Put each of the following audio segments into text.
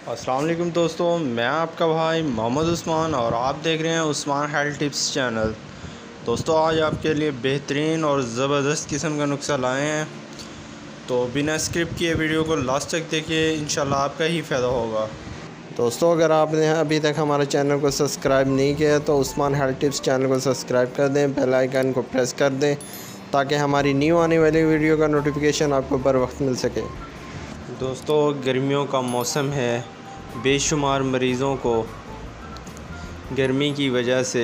अस्सलाम वालेकुम दोस्तों, मैं आपका भाई मोहम्मद उस्मान और आप देख रहे हैं उस्मान हेल्थ टिप्स चैनल। दोस्तों आज आपके लिए बेहतरीन और ज़बरदस्त किस्म का नुस्खा लाए हैं, तो बिना स्क्रिप्ट किए वीडियो को लास्ट तक देखिए, इंशाल्लाह आपका ही फ़ायदा होगा। दोस्तों अगर आपने अभी तक हमारे चैनल को सब्सक्राइब नहीं किया तो उस्मान हेल्थ टिप्स चैनल को सब्सक्राइब कर दें, बेल आइकन को प्रेस कर दें ताकि हमारी न्यू आने वाली वीडियो का नोटिफिकेशन आपको बर वक्त मिल सके। दोस्तों गर्मियों का मौसम है, बेशुमार मरीज़ों को गर्मी की वजह से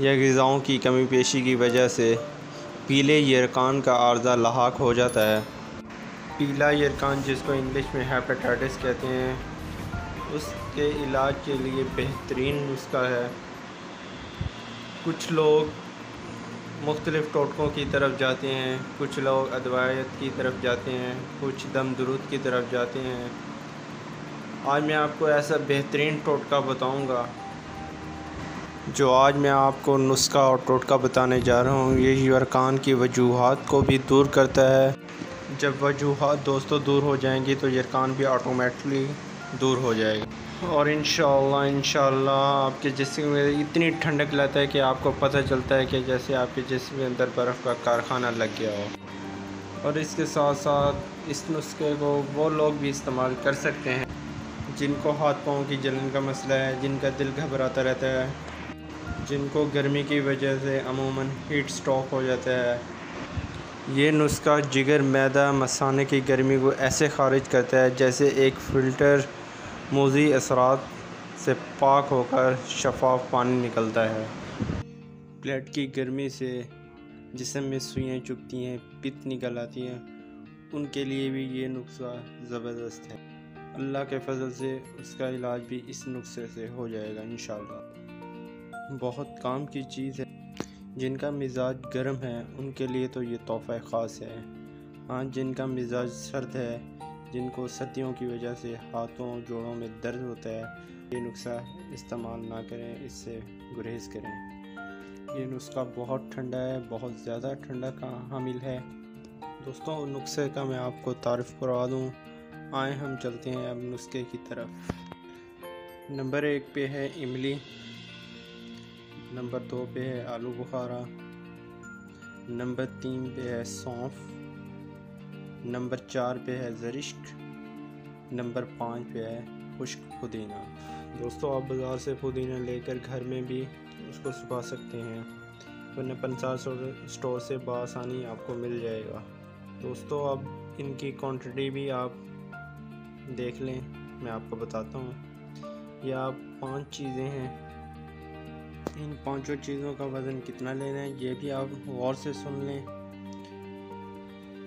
या ग़िज़ाओं की कमी पेशी की वजह से पीले यरकान का आर्ज़ा लाहक हो जाता है। पीला यरकान जिसको इंग्लिश में हेपेटाइटिस कहते हैं, उसके इलाज के लिए बेहतरीन नुस्खा है। कुछ लोग मुख्तलिफ़ टोटकों की तरफ जाते हैं, कुछ लोग अदवायत की तरफ जाते हैं, कुछ दम दुरूद की तरफ जाते हैं। आज मैं आपको ऐसा बेहतरीन टोटका बताऊंगा, जो आज मैं आपको नुस्खा और टोटका बताने जा रहा हूँ। ये यरकान की वजूहात को भी दूर करता है। जब वजूहात दोस्तों दूर हो जाएंगी तो यरकान भी ऑटोमेटिकली दूर हो जाएगा और इंशाअल्लाह आपके जिस्म में इतनी ठंडक लाता है कि आपको पता चलता है कि जैसे आपके जिस्म के अंदर बर्फ़ का कारखाना लग गया हो। और इसके साथ साथ इस नुस्खे को वो लोग भी इस्तेमाल कर सकते हैं जिनको हाथ पाँव की जलन का मसला है, जिनका दिल घबराता रहता है, जिनको गर्मी की वजह से अमूमन हीट स्ट्रोक हो जाता है। ये नुस्खा जिगर, मैदा, मसाने की गर्मी को ऐसे ख़ारिज करता है जैसे एक फ़िल्टर मुज़ी असरात से पाक होकर शफ़ाफ पानी निकलता है। ब्लड की गर्मी से जिस्म में सुइयाँ चुभती हैं, पित्त निकल आती हैं, उनके लिए भी ये नुस्खा ज़बरदस्त है। अल्लाह के फजल से उसका इलाज भी इस नुस्खे से हो जाएगा इंशाअल्लाह। बहुत काम की चीज़ है। जिनका मिजाज गर्म है उनके लिए तो ये तोहफ़ा ख़ास है। हाँ, जिनका मिजाज सर्द है, जिनको सर्दियों की वजह से हाथों जोड़ों में दर्द होता है, ये नुस्खा इस्तेमाल ना करें, इससे गुरेज करें। ये नुस्खा बहुत ठंडा है, बहुत ज़्यादा ठंडा का हामिल है। दोस्तों नुस्खे का मैं आपको तारीफ़ करवा दूँ। आए हम चलते हैं अब नुस्खे की तरफ। नंबर 1 पे है इमली, नंबर 2 पे है आलू बुखारा, नंबर 3 पे है सौंफ, नंबर 4 पे है ज़रिश्क, नंबर 5 पे है खुश्क पुदीना। दोस्तों आप बाज़ार से पुदीना लेकर घर में भी उसको सुखा सकते हैं, वरना पंसार स्टोर से बआसानी आपको मिल जाएगा। दोस्तों अब इनकी क्वांटिटी भी आप देख लें, मैं आपको बताता हूँ। यह आप 5 चीज़ें हैं, इन 5 चीज़ों का वज़न कितना लेना है ये भी आप गौर से सुन लें।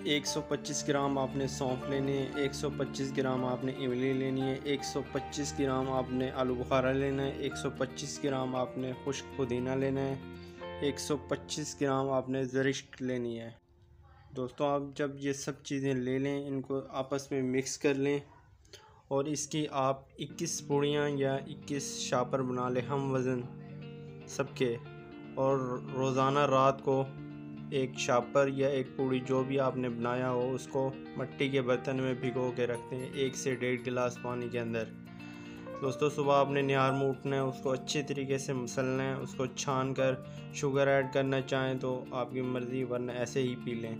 125 ग्राम आपने सौंफ लेनी है, 125 ग्राम आपने इमली लेनी है, 125 ग्राम आपने आलू बुखारा लेना है, 125 ग्राम आपने खुश्क पुदीना लेना है, 125 ग्राम आपने ज़रिश्क लेनी है। दोस्तों आप जब ये सब चीज़ें ले लें, इनको आपस में मिक्स कर लें और इसकी आप 21 पूड़ियाँ या 21 शापर बना लें हम वज़न सबके, और रोज़ाना रात को एक शापर या एक पूड़ी जो भी आपने बनाया हो उसको मिट्टी के बर्तन में भिगो के रखते हैं 1 से 1.5 गिलास पानी के अंदर। दोस्तों सुबह आपने निहार में उठना है, उसको अच्छे तरीके से मसलना है, उसको छान कर शुगर ऐड करना चाहें तो आपकी मर्ज़ी, वरना ऐसे ही पी लें।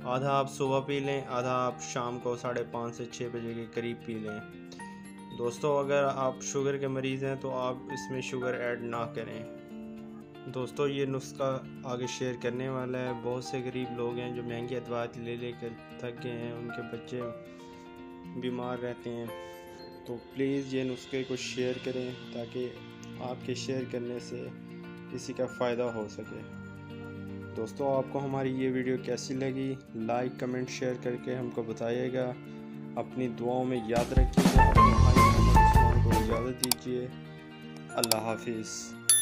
आधा आप सुबह पी लें, आधा आप शाम को 5:30 से 6 बजे के करीब पी लें। दोस्तों अगर आप शुगर के मरीज़ हैं तो आप इसमें शुगर ऐड ना करें। दोस्तों ये नुस्खा आगे शेयर करने वाला है। बहुत से गरीब लोग हैं जो महंगी अदवात ले लेकर थक गए हैं, उनके बच्चे बीमार रहते हैं, तो प्लीज़ ये नुस्खे को शेयर करें ताकि आपके शेयर करने से किसी का फ़ायदा हो सके। दोस्तों आपको हमारी ये वीडियो कैसी लगी, लाइक कमेंट शेयर करके हमको बताइएगा। अपनी दुआओं में याद रखिएगा। अपने भाई को इजाज़त दीजिए। अल्लाह हाफिज़।